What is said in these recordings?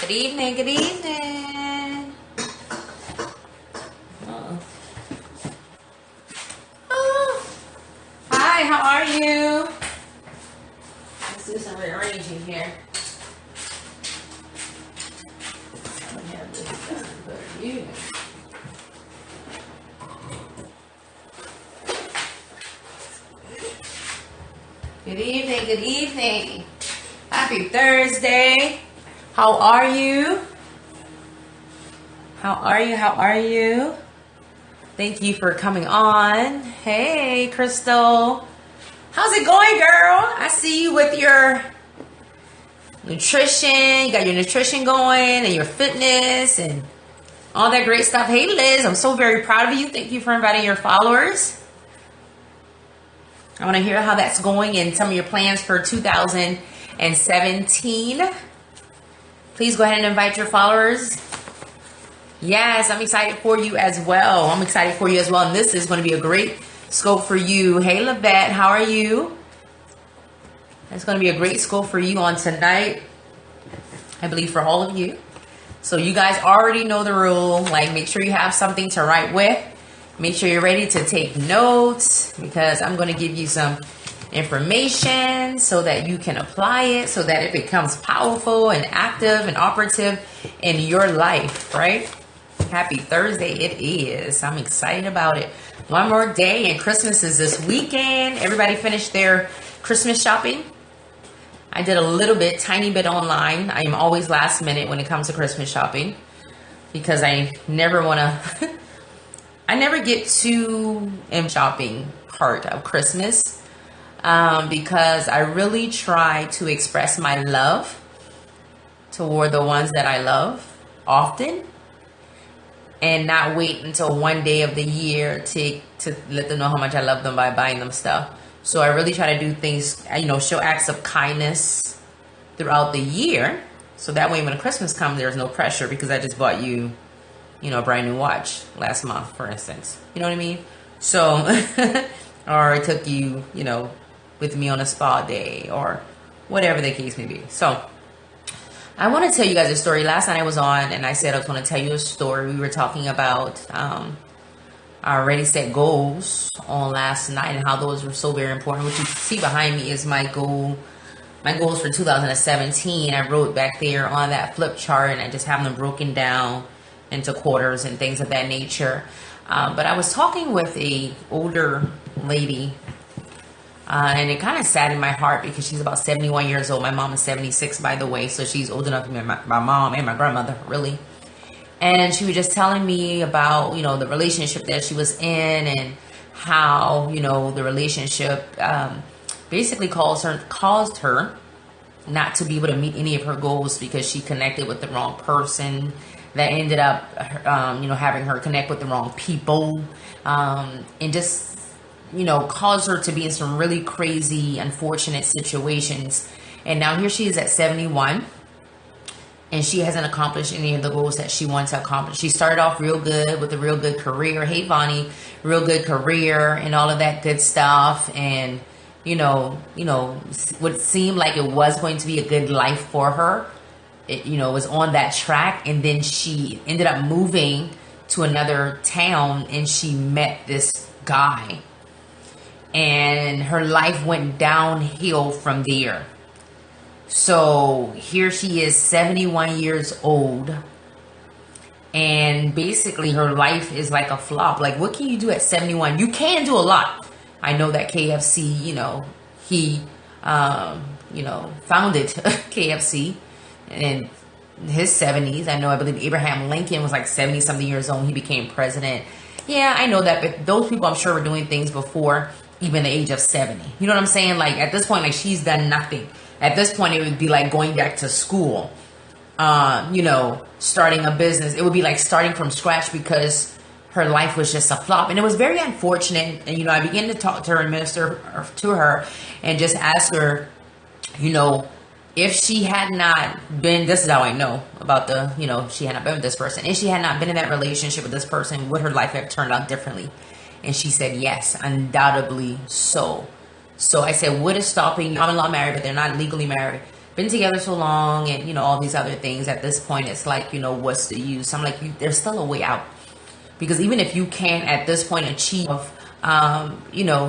Good evening, good evening. Oh. Hi, how are you? Let's do some rearranging here. I don't have this done, but you. Good evening, good evening. Happy Thursday. How are you? How are you? How are you? Thank you for coming on. Hey, Crystal. How's it going, girl? I see you with your nutrition. You got your nutrition going and your fitness and all that great stuff. Hey, Liz, I'm so very proud of you. Thank you for inviting your followers. I want to hear how that's going and some of your plans for 2017. Please go ahead and invite your followers. Yes, I'm excited for you as well. I'm excited for you as well. And this is going to be a great scope for you. Hey, Lavette, how are you? It's going to be a great scope for you on tonight. I believe for all of you. So you guys already know the rule. Like, make sure you have something to write with. Make sure you're ready to take notes because I'm going to give you some information so that you can apply it so that it becomes powerful and active and operative in your life, right? Happy Thursday it is. I'm excited about it. One more day and Christmas is this weekend. Everybody finished their Christmas shopping. I did a little bit, tiny bit online. I am always last minute when it comes to Christmas shopping because I never want to I never get too in shopping part of Christmas. Because I really try to express my love toward the ones that I love often and not wait until one day of the year to let them know how much I love them by buying them stuff. So I really try to do things, show acts of kindness throughout the year. So that way when Christmas comes, there's no pressure because I just bought you, a brand new watch last month, for instance. You know what I mean? So, or I took you, with me on a spa day or whatever the case may be. So I want to tell you guys a story. Last night I was on and I said I was going to tell you a story. We were talking about our Ready Set goals on last night and how those were so very important. What you see behind me is my goals for 2017. I wrote back there on that flip chart and I just have them broken down into quarters and things of that nature. But I was talking with a older lady. And it kind of saddened my heart because she's about 71 years old. My mom is 76, by the way. So she's old enough to be my mom and my grandmother, really. And she was just telling me about, the relationship that she was in and how, the relationship basically caused her not to be able to meet any of her goals because she connected with the wrong person. That ended up, having her connect with the wrong people and just caused her to be in some really crazy, unfortunate situations. And now here she is at 71 and she hasn't accomplished any of the goals that she wants to accomplish. She started off real good with a real good career. Hey, Vonnie, real good career and all of that good stuff. And, what seemed like it was going to be a good life for her. It, was on that track. And then she ended up moving to another town and she met this guy. And her life went downhill from there. So here she is, 71 years old. And basically her life is like a flop. Like, what can you do at 71? You can do a lot. I know that KFC, he, founded KFC in his 70s. I believe Abraham Lincoln was like 70 something years old when he became president. Yeah, I know that. But those people, I'm sure, were doing things before even the age of 70. You know what I'm saying? Like at this point, like she's done nothing. At this point, it would be like going back to school, starting a business. It would be like starting from scratch because her life was just a flop. And it was very unfortunate. And, I began to talk to her and minister to her and just ask her, if she had not been, this is how I know about she had not been with this person. If she had not been in that relationship with this person, would her life have turned out differently? And she said, yes, undoubtedly so. So I said, what is stopping you? I'm in law married, but they're not legally married. been together so long, and all these other things. At this point, it's like, what's the use? I'm like, there's still a way out, because even if you can't at this point achieve,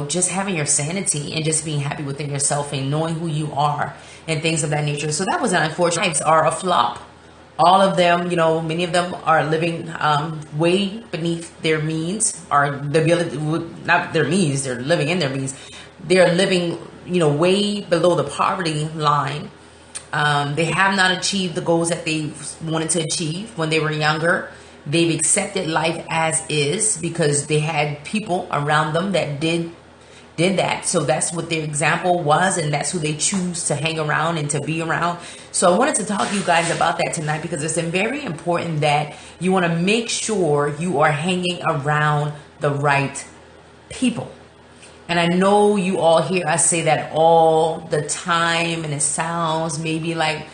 just having your sanity and just being happy within yourself and knowing who you are and things of that nature. So that was an unfortunate. Lives are a flop. All of them, many of them are living way beneath their means, or the ability, not their means, they're living in their means. They're living, way below the poverty line. They have not achieved the goals that they wanted to achieve when they were younger. They've accepted life as is because they had people around them that did that. So that's what their example was, and that's who they choose to hang around and to be around. So I wanted to talk to you guys about that tonight, because it's very important that you want to make sure you are hanging around the right people. And I know you all hear us say that all the time, and it sounds maybe like,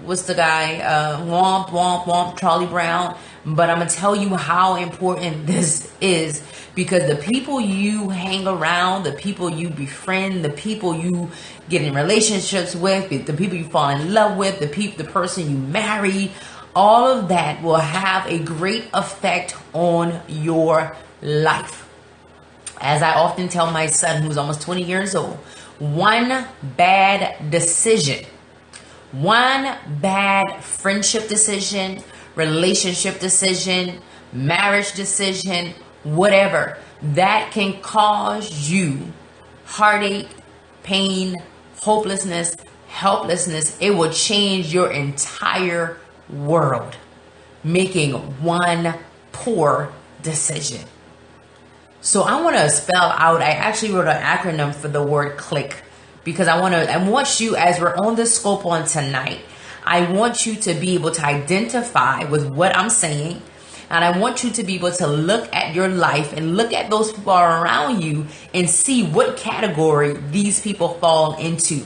what's the guy? Womp, womp, womp, Charlie Brown. But I'm going to tell you how important this is, because the people you hang around, the people you befriend, the people you get in relationships with, the people you fall in love with, the person you marry, all of that will have a great effect on your life. As I often tell my son, who's almost 20 years old, one bad decision, one bad friendship decision, relationship decision, marriage decision, whatever, that can cause you heartache, pain, hopelessness, helplessness. It will change your entire world, making one poor decision. So I want to spell out, I actually wrote an acronym for the word clique, because I want you, as we're on this scope on tonight, I want you to be able to identify with what I'm saying. And I want you to be able to look at your life and look at those people around you and see what category these people fall into.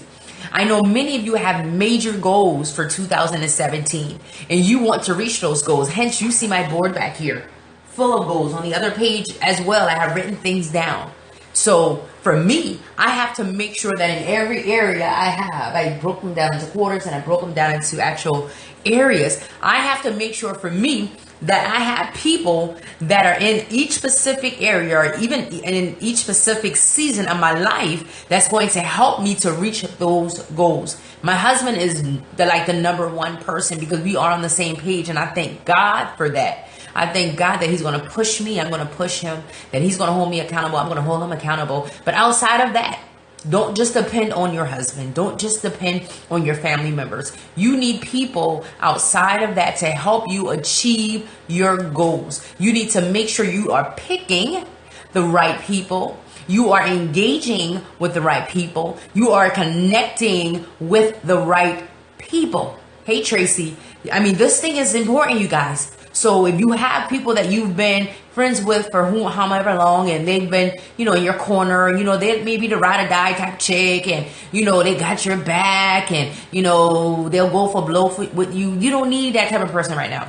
I know many of you have major goals for 2017, and you want to reach those goals. Hence, you see my board back here full of goals. On the other page as well, I have written things down. So for me, I have to make sure that in every area I broke them down into quarters, and I broke them down into actual areas. I have to make sure for me that I have people that are in each specific area, or even in each specific season of my life, that's going to help me to reach those goals. My husband is the number one person, because we are on the same page, and I thank God for that. I thank God that he's going to push me. I'm going to push him. That he's going to hold me accountable. I'm going to hold him accountable. But outside of that, don't just depend on your husband. Don't just depend on your family members. You need people outside of that to help you achieve your goals. You need to make sure you are picking the right people. You are engaging with the right people. You are connecting with the right people. Hey, Tracy. This thing is important, you guys. So if you have people that you've been friends with for however long, and they've been, in your corner, they may be the ride or die type chick, and, they got your back, and, they'll go for blow with you. You don't need that type of person right now.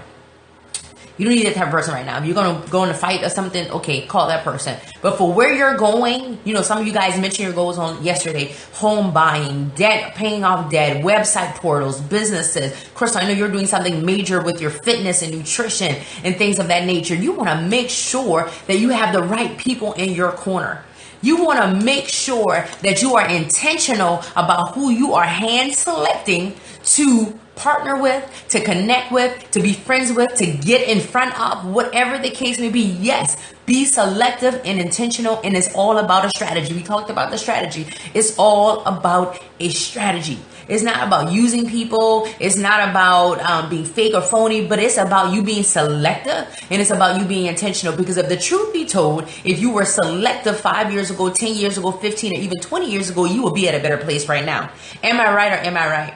You don't need that type of person right now. If you're going to go in a fight or something, okay, call that person. But for where you're going, some of you guys mentioned your goals on yesterday: home buying, debt, paying off debt, website portals, businesses. Crystal, I know you're doing something major with your fitness and nutrition and things of that nature. You want to make sure that you have the right people in your corner. You want to make sure that you are intentional about who you are hand selecting to partner with, to connect with, to be friends with, to get in front of, whatever the case may be. Yes, be selective and intentional, and it's all about a strategy. We talked about the strategy. It's all about a strategy. It's not about using people. It's not about being fake or phony, but it's about you being selective, and it's about you being intentional. Because if the truth be told, if you were selective 5 years ago, 10 years ago, 15, or even 20 years ago, you would be at a better place right now. Am I right or am I right?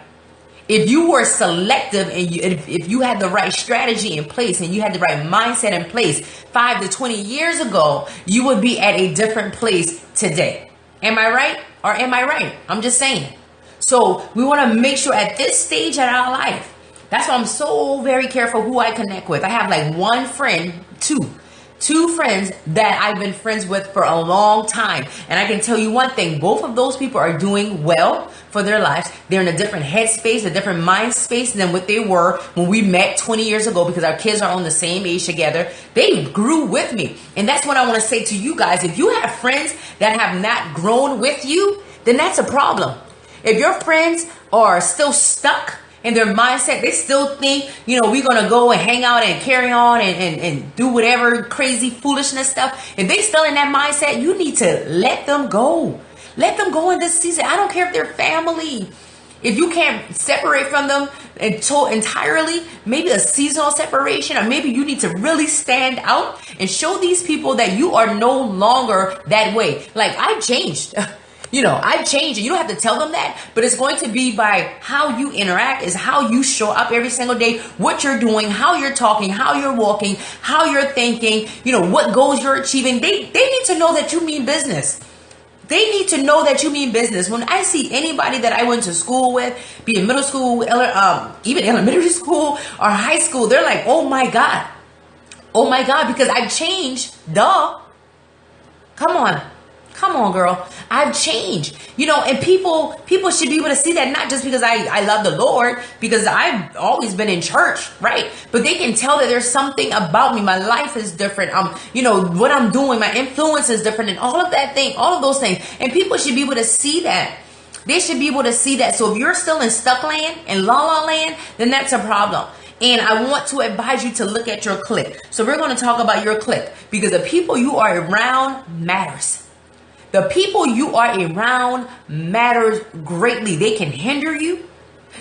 If you were selective, and if you had the right strategy in place, and you had the right mindset in place 5 to 20 years ago, you would be at a different place today. Am I right or am I right? I'm just saying. So we want to make sure at this stage in our life, that's why I'm so very careful who I connect with. I have like one friend, two two friends that I've been friends with for a long time. And I can tell you one thing, both of those people are doing well for their lives. They're in a different headspace, a different mind space than what they were when we met 20 years ago, because our kids are on the same age together. They grew with me. And that's what I want to say to you guys. If you have friends that have not grown with you, then that's a problem. If your friends are still stuck in their mindset, they still think, we're going to go and hang out and carry on and do whatever crazy foolishness stuff. If they still in that mindset, you need to let them go. Let them go in this season. I don't care if they're family. If you can't separate from them entirely, maybe a seasonal separation, or maybe you need to really stand out and show these people that you are no longer that way. Like, I've changed. I've changed. You don't have to tell them that, but it's going to be by how you interact, is how you show up every single day, what you're doing, how you're talking, how you're walking, how you're thinking, what goals you're achieving. They need to know that you mean business. They need to know that you mean business. When I see anybody that I went to school with, be it middle school, even elementary school or high school, they're like, oh my God, because I've changed. Duh. Come on, girl. I've changed. And people should be able to see that, not just because I love the Lord, because I've always been in church, right? But they can tell that there's something about me. My life is different. What I'm doing, my influence is different, and all of those things. And people should be able to see that. They should be able to see that. So if you're still in stuck land, in la la land, then that's a problem. And I want to advise you to look at your clique. So we're going to talk about your clique, because the people you are around matters. The people you are around matters greatly. They can hinder you.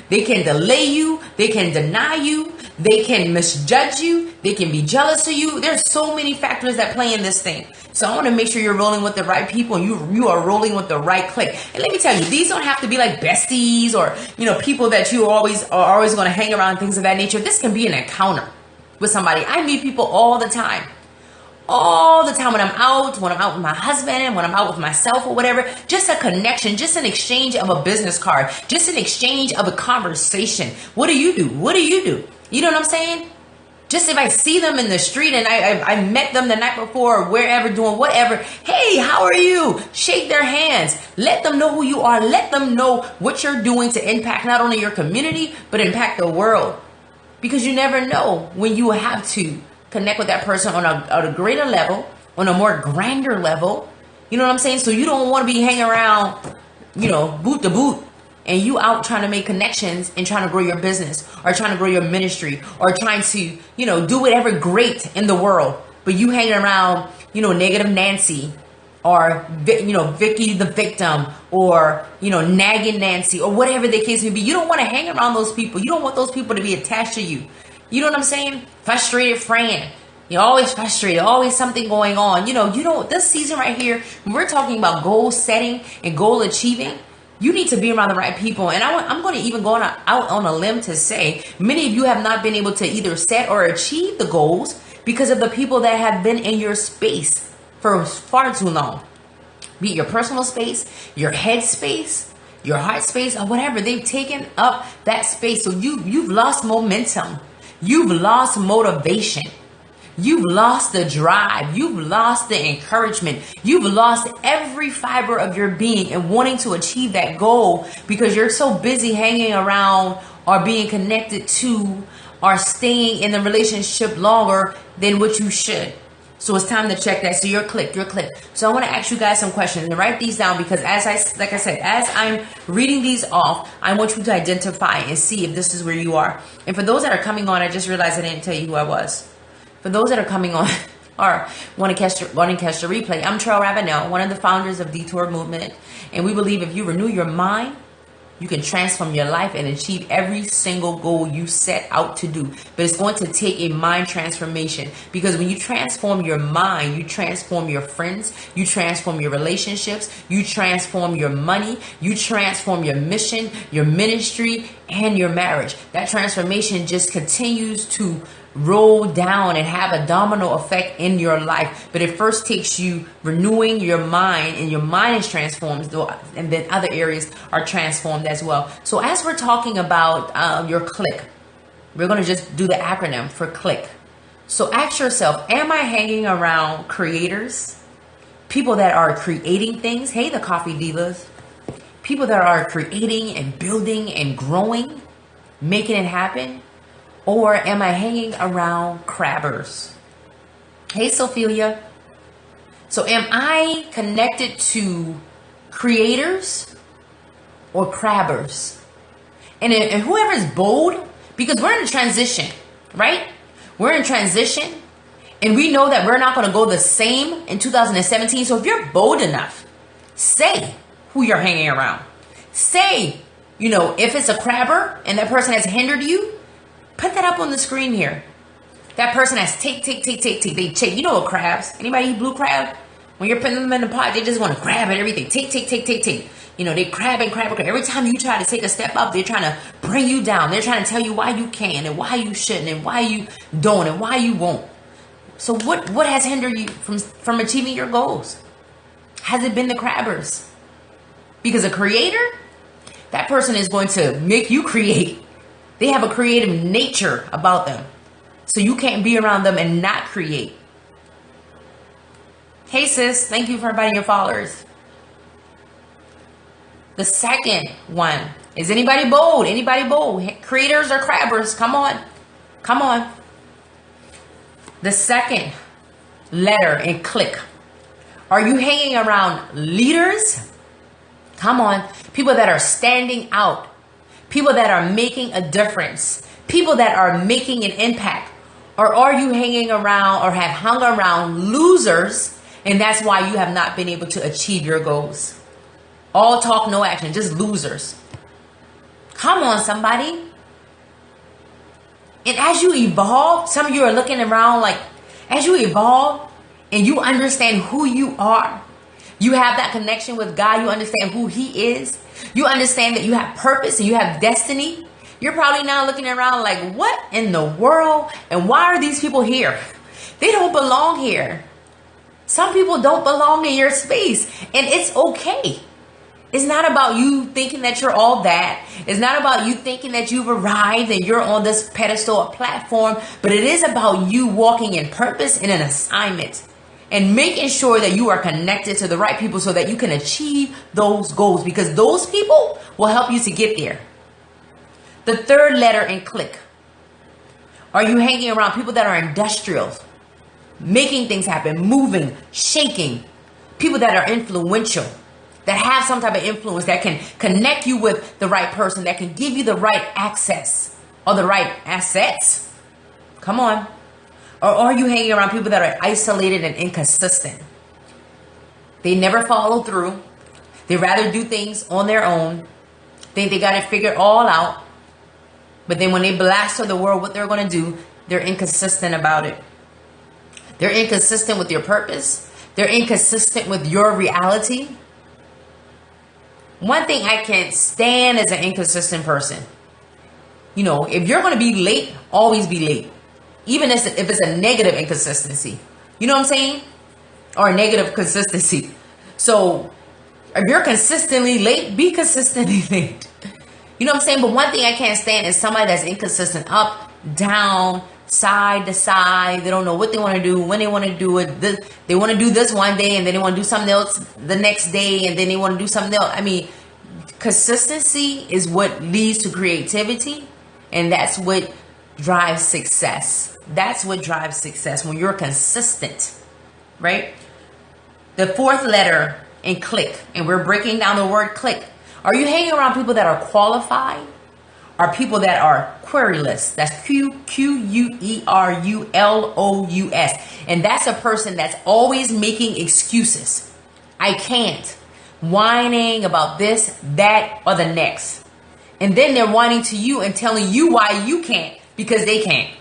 They can delay you. They can deny you. They can misjudge you. They can be jealous of you. There's so many factors that play in this thing. So I want to make sure you're rolling with the right people, and you are rolling with the right clique. And let me tell you, these don't have to be like besties or, people that you are always going to hang around, things of that nature. This can be an encounter with somebody. I meet people all the time. All the time when I'm out with my husband, when I'm out with myself or whatever, just a connection, just an exchange of a business card, just an exchange of a conversation. What do you do? You know what I'm saying? Just if I see them in the street and I met them the night before or wherever doing whatever, hey, how are you? Shake their hands. Let them know who you are. Let them know what you're doing to impact not only your community, but impact the world. Because you never know when you have to connect with that person on a greater level, on a more grander level. You know what I'm saying? So you don't want to be hanging around, boot to boot, and you out trying to make connections and trying to grow your business or trying to grow your ministry or trying to, do whatever great in the world. But you hanging around, negative Nancy or, Vicky the victim or, nagging Nancy or whatever the case may be. You don't want to hang around those people. You don't want those people to be attached to you. You know what I'm saying? Frustrated friend. You're always frustrated. Always something going on. This season right here, when we're talking about goal setting and goal achieving, you need to be around the right people. And I'm going to even go out on a limb to say many of you have not been able to either set or achieve the goals because of the people that have been in your space for far too long. Be it your personal space, your head space, your heart space, or whatever. They've taken up that space. So you've lost momentum. You've lost motivation. You've lost the drive. You've lost the encouragement. You've lost every fiber of your being and wanting to achieve that goal because you're so busy hanging around or being connected to or staying in the relationship longer than what you should. So it's time to check that. So your clique. So I want to ask you guys some questions and write these down because as I'm reading these off, I want you to identify and see if this is where you are. And for those that are coming on, I just realized I didn't tell you who I was. For those that are coming on or want to catch the replay, I'm Trail Ravenel, one of the founders of Detour Movement. And we believe if you renew your mind, you can transform your life and achieve every single goal you set out to do. But it's going to take a mind transformation because when you transform your mind, you transform your friends, you transform your relationships, you transform your money, you transform your mission, your ministry, and your marriage. That transformation just continues to roll down and have a domino effect in your life. But it first takes you renewing your mind, and your mind is transformed, and then other areas are transformed as well. So as we're talking about your clique, we're going to just do the acronym for clique. So ask yourself, am I hanging around creators? People that are creating things? Hey, the coffee divas. People that are creating and building and growing, making it happen? Or am I hanging around crabbers? Hey, Sophia. So am I connected to creators or crabbers? And whoever's bold, because we're in a transition, right? We're in transition, and we know that we're not going to go the same in 2017. So if you're bold enough, say who you're hanging around. Say, if it's a crabber and that person has hindered you, put that up on the screen here. That person has take. They take. You know what crabs? Anybody eat blue crab? When you're putting them in the pot, they just want to grab at everything. Take. They crab and crab. Every time you try to take a step up, they're trying to bring you down. They're trying to tell you why you can and why you shouldn't and why you don't and why you won't. So what has hindered you from achieving your goals? Has it been the crabbers? Because a creator, that person is going to make you create. They have a creative nature about them. So you can't be around them and not create. Hey sis, thank you for inviting your followers. The second one is anybody bold? Anybody bold? Creators or crabbers? Come on. The second letter in clique. Are you hanging around leaders? Come on. People that are standing out. People that are making a difference. People that are making an impact. Or are you hanging around or have hung around losers, and that's why you have not been able to achieve your goals? All talk, no action, just losers. Come on, somebody. And as you evolve, some of you are looking around like, as you evolve and you understand who you are, you have that connection with God, you understand who He is, you understand that you have purpose and you have destiny. You're probably now looking around like, what in the world? And why are these people here? They don't belong here. Some people don't belong in your space, and it's okay. It's not about you thinking that you're all that. It's not about you thinking that you've arrived and you're on this pedestal or platform, but it is about you walking in purpose and an assignment and making sure that you are connected to the right people so that you can achieve those goals, because those people will help you to get there. The third letter in clique. Are you hanging around people that are industrials, making things happen, moving, shaking, people that are influential, that have some type of influence, that can connect you with the right person, that can give you the right access or the right assets? Come on. Or are you hanging around people that are isolated and inconsistent? They never follow through. They rather do things on their own. Think they got it figured all out. But then when they blast to the world what they're going to do, they're inconsistent about it. They're inconsistent with your purpose. They're inconsistent with your reality. One thing I can't stand is an inconsistent person. If you're going to be late, always be late. Even if it's a negative inconsistency. You know what I'm saying? Or a negative consistency. So if you're consistently late, be consistently late. You know what I'm saying? But one thing I can't stand is somebody that's inconsistent. Up, down, side to side. They don't know what they want to do, when they want to do it. They want to do this one day, and then they want to do something else the next day, and then they want to do something else. I mean, consistency is what leads to creativity, and that's what drives success. That's what drives success, when you're consistent, right? The fourth letter in clique, and we're breaking down the word clique. Are you hanging around people that are qualified? Are people that are querulous? That's Querulous. And that's a person that's always making excuses. I can't. Whining about this, that, or the next. And then they're whining to you and telling you why you can't, because they can't.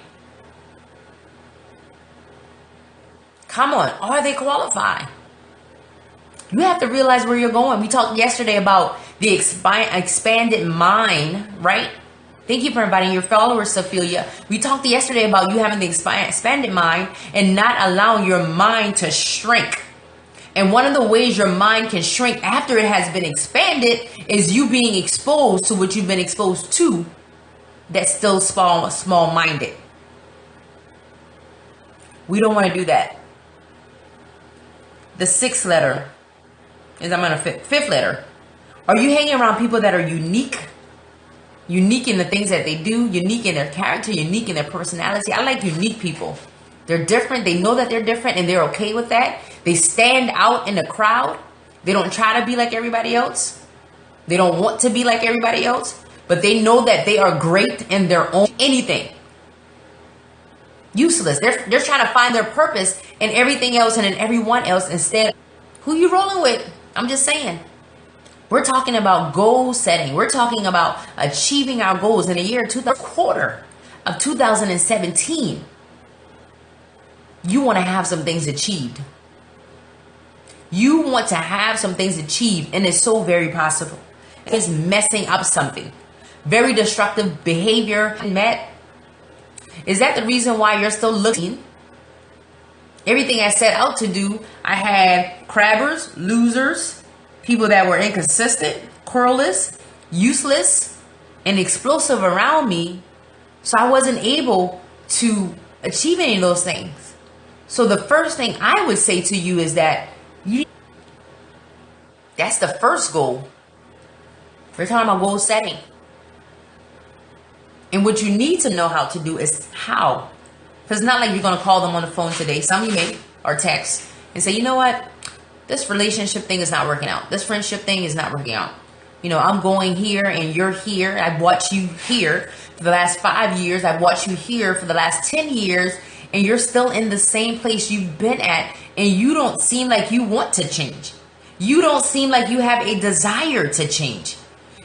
Come on. Are they qualified? You have to realize where you're going. We talked yesterday about the expanded mind, right? Thank you for inviting your followers, Sophia. We talked yesterday about you having the expanded mind and not allowing your mind to shrink. And one of the ways your mind can shrink after it has been expanded is you being exposed to what you've been exposed to that's still small-minded. We don't want to do that. The sixth letter is, I'm on a fifth letter. Are you hanging around people that are unique? Unique in the things that they do, unique in their character, unique in their personality. I like unique people. They're different. They know that they're different and they're okay with that. They stand out in the crowd. They don't try to be like everybody else. They don't want to be like everybody else, but they know that they are great in their own anything. Useless. They're trying to find their purpose in everything else and in everyone else instead. Who you rolling with? I'm just saying. We're talking about goal setting. We're talking about achieving our goals in the year quarter of 2017. You want to have some things achieved. You want to have some things achieved, and it's so very possible. It's messing up something. Very destructive behavior met. Is that the reason why you're still looking? Everything I set out to do, I had crabbers, losers, people that were inconsistent, querulous, useless, and explosive around me. So I wasn't able to achieve any of those things. So the first thing I would say to you is that that's the first goal. We're talking about goal setting. And what you need to know how to do is how. Because it's not like you're going to call them on the phone today. Some of you may, or text and say, you know what? This relationship thing is not working out. This friendship thing is not working out. You know, I'm going here and you're here. I've watched you here for the last 5 years. I've watched you here for the last 10 years. And you're still in the same place you've been at. And you don't seem like you want to change. You don't seem like you have a desire to change.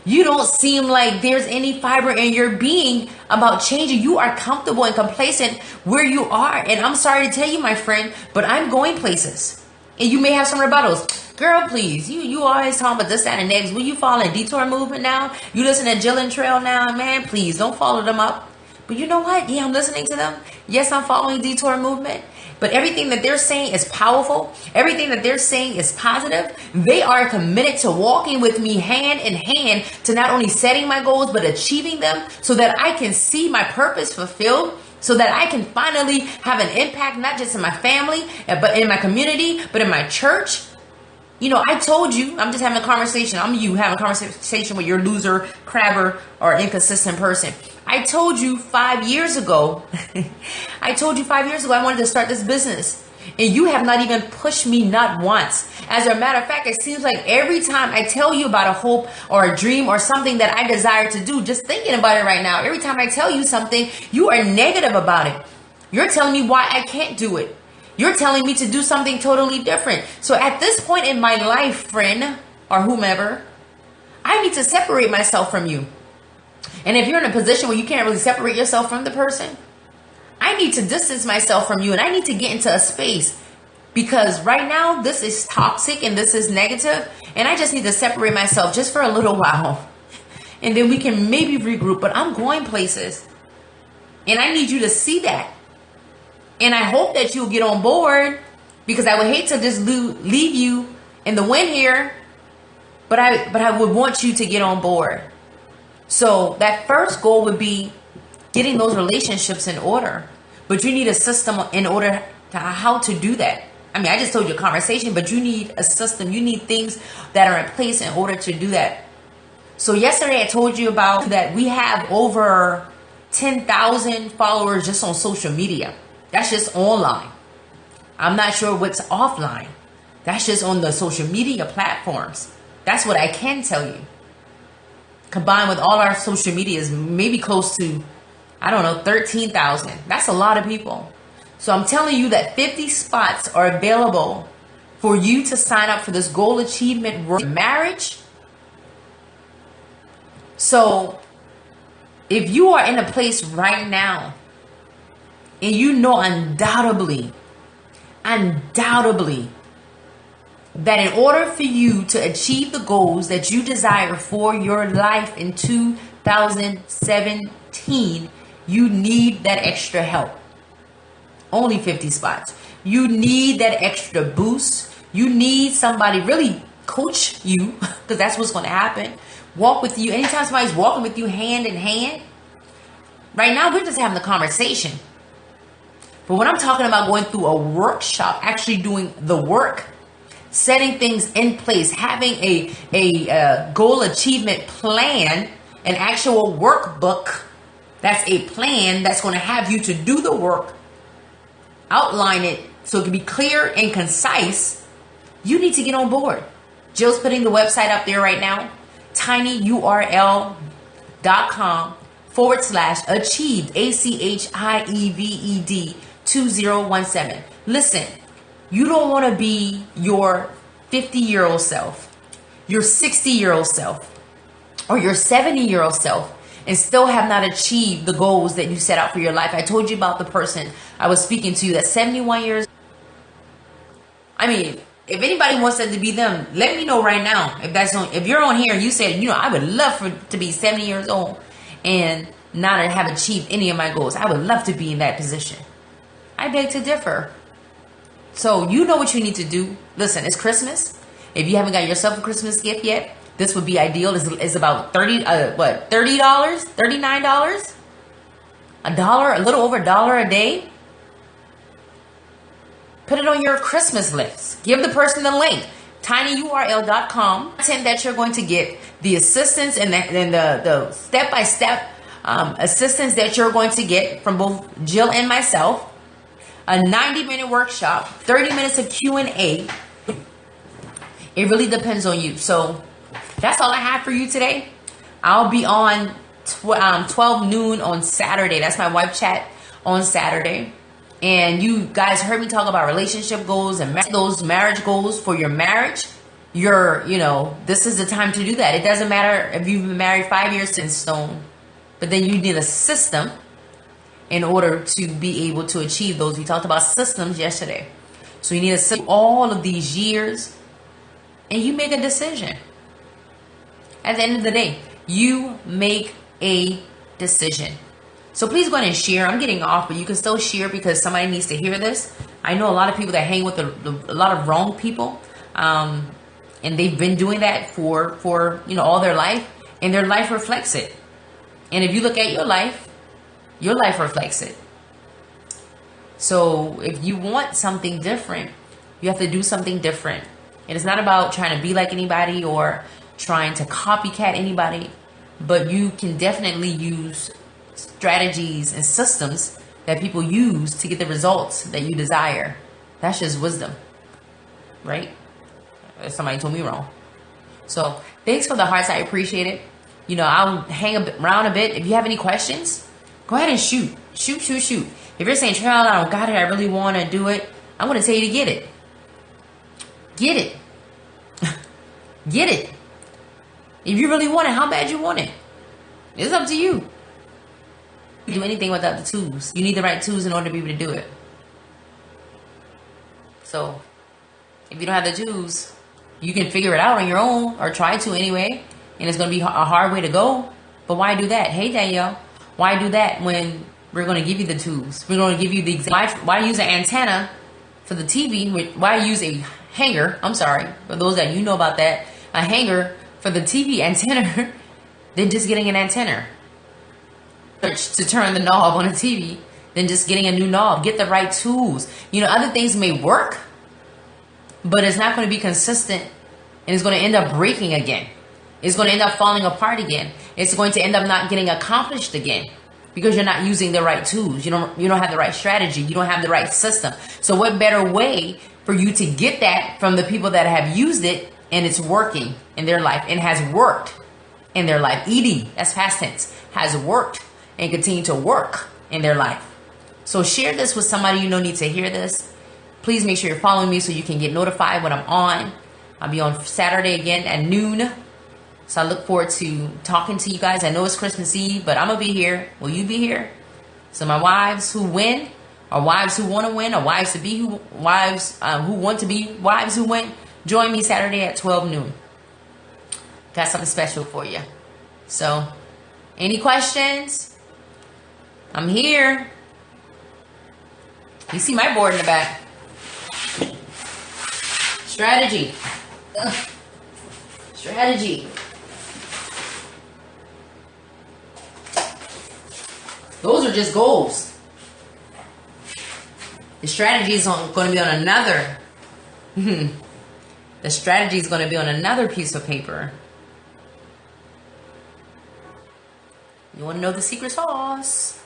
You don't seem like there's any fiber in your being about changing. You are comfortable and complacent where you are. And I'm sorry to tell you, my friend, but I'm going places. And you may have some rebuttals. Girl, please, you always talking about this, that, and next. Will you follow a detour movement now? You listen to Jill and Trail now? Man, please don't follow them up. But you know what? Yeah, I'm listening to them. Yes, I'm following detour movement. But everything that they're saying is powerful. Everything that they're saying is positive. They are committed to walking with me hand in hand to not only setting my goals, but achieving them so that I can see my purpose fulfilled, so that I can finally have an impact, not just in my family, but in my community, but in my church. You know, I told you, I'm just having a conversation. I'm you having a conversation with your loser, crabber, or inconsistent person. I told you 5 years ago, I wanted to start this business. And you have not even pushed me, not once. As a matter of fact, it seems like every time I tell you about a hope or a dream or something that I desire to do, just thinking about it right now, every time I tell you something, you are negative about it. You're telling me why I can't do it. You're telling me to do something totally different. So at this point in my life, friend or whomever, I need to separate myself from you. And if you're in a position where you can't really separate yourself from the person, I need to distance myself from you and I need to get into a space, because right now this is toxic and this is negative, and I just need to separate myself just for a little while, and then we can maybe regroup. But I'm going places and I need you to see that. And I hope that you'll get on board, because I would hate to just leave you in the wind here, but I would want you to get on board. So that first goal would be getting those relationships in order. But you need a system in order to how to do that. I mean, I just told you a conversation, but you need a system. You need things that are in place in order to do that. So yesterday I told you about that we have over 10,000 followers just on social media. That's just online. I'm not sure what's offline. That's just on the social media platforms. That's what I can tell you. Combined with all our social medias, maybe close to, I don't know, 13,000. That's a lot of people. So I'm telling you that 50 spots are available for you to sign up for this goal achievement marriage. So if you are in a place right now and you know undoubtedly that in order for you to achieve the goals that you desire for your life in 2017, you need that extra help. Only 50 spots. You need that extra boost. You need somebody really coach you, because that's what's going to happen. Walk with you. Anytime somebody's walking with you hand in hand. Right now, we're just having a conversation. But when I'm talking about going through a workshop, actually doing the work, setting things in place, having a goal achievement plan, an actual workbook, that's a plan that's going to have you to do the work, outline it so it can be clear and concise, you need to get on board. Jill's putting the website up there right now, tinyurl.com/achieved, ACHIEVED 2017. Listen, you don't want to be your 50-year-old self, your 60-year-old self, or your 70-year-old self and still have not achieved the goals that you set out for your life. I told you about the person I was speaking to that's 71 years. I mean, if anybody wants that to be them, let me know right now. If you're on here and you said, I would love to be 70 years old and not have achieved any of my goals. I would love to be in that position. I beg to differ. So you know what you need to do. Listen, it's Christmas. If you haven't got yourself a Christmas gift yet, this would be ideal. It's about $30, $39, a little over $1 a day. Put it on your Christmas list. Give the person the link, tinyurl.com. Content that you're going to get, the assistance and the step-by-step assistance that you're going to get from both Jill and myself. A 90-minute workshop, 30 minutes of Q&A. It really depends on you. So that's all I have for you today. I'll be on 12 noon on Saturday. That's my wife chat on Saturday. And you guys heard me talk about relationship goals and those marriage goals for your marriage. This is the time to do that. It doesn't matter if you've been married 5 years in stone, but then you need a system in order to be able to achieve those. We talked about systems yesterday. So you need to see all of these years and you make a decision. At the end of the day, you make a decision. So please go ahead and share. I'm getting off, but you can still share because somebody needs to hear this. I know a lot of people that hang with a lot of wrong people. And they've been doing that for all their life. And their life reflects it. And if you look at your life reflects it. So if you want something different, you have to do something different. And it's not about trying to be like anybody or trying to copycat anybody, but you can definitely use strategies and systems that people use to get the results that you desire. That's just wisdom, right? Somebody told me wrong. So thanks for the hearts. I appreciate it. I'll hang around a bit. If you have any questions, go ahead and shoot. If you're saying, Cheryl, I don't got it, I really want to do it, I'm going to tell you to get it. Get it. Get it. If you really want it, how bad you want it? It's up to you. Do anything without the tools. You need the right tools in order to be able to do it. So, if you don't have the tools, you can figure it out on your own or try to anyway. And it's going to be a hard way to go. But why do that? Hey, Danielle. Why do that when we're going to give you the tools? We're going to give you the example. Why use an antenna for the TV? Why use a hanger? I'm sorry. For those that know about that. A hanger for the TV antenna. Than just getting an antenna to turn the knob on a TV. Than just getting a new knob. Get the right tools. Other things may work. But it's not going to be consistent. And it's going to end up breaking again. It's going to end up falling apart again. It's going to end up not getting accomplished again because you're not using the right tools. You don't have the right strategy. You don't have the right system. So what better way for you to get that from the people that have used it and it's working in their life and has worked in their life. ED, that's past tense, has worked and continue to work in their life. So share this with somebody needs to hear this. Please make sure you're following me so you can get notified when I'm on. I'll be on Saturday again at noon. So I look forward to talking to you guys. I know it's Christmas Eve, but I'm going to be here. Will you be here? So my wives who win, or wives who want to win, or wives to be who want to be wives who win, join me Saturday at 12 noon. Got something special for you. So, any questions? I'm here. You see my board in the back. Strategy. Ugh. Strategy. Those are just goals. The strategy is going to be on another. The strategy is going to be on another piece of paper. You want to know the secret sauce?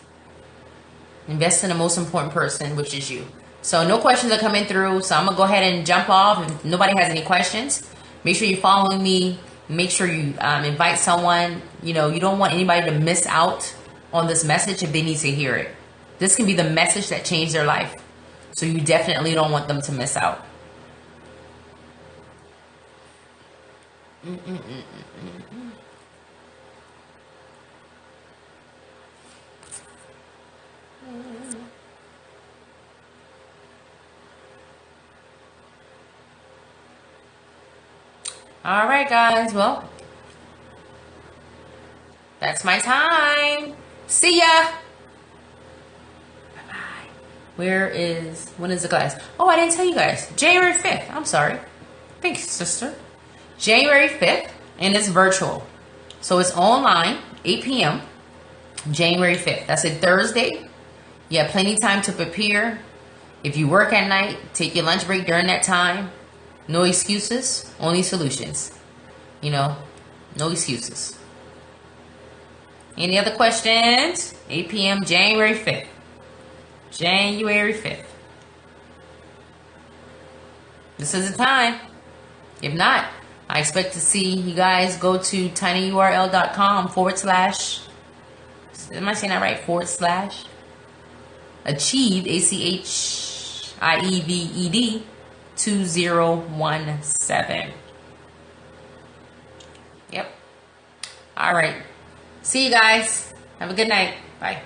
Invest in the most important person, which is you. So no questions are coming through. So I'm going to go ahead and jump off. If nobody has any questions, make sure you're following me. Make sure you invite someone. You know, you don't want anybody to miss out on this message if they need to hear it. This can be the message that changed their life. So you definitely don't want them to miss out. All right, guys. Well, that's my time. See ya. Bye-bye. When is the class? Oh, I didn't tell you guys. January 5th. I'm sorry. Thanks, sister. January 5th, and it's virtual. So it's online, 8 p.m. January 5th. That's a Thursday. You have plenty of time to prepare. If you work at night, take your lunch break during that time. No excuses, only solutions. You know, no excuses. Any other questions? 8 p.m. January 5th. January 5th. This is the time. If not, I expect to see you guys go to tinyurl.com /. Am I saying that right? / achieve, ACHIEVED 2017. Yep. All right. See you guys. Have a good night. Bye.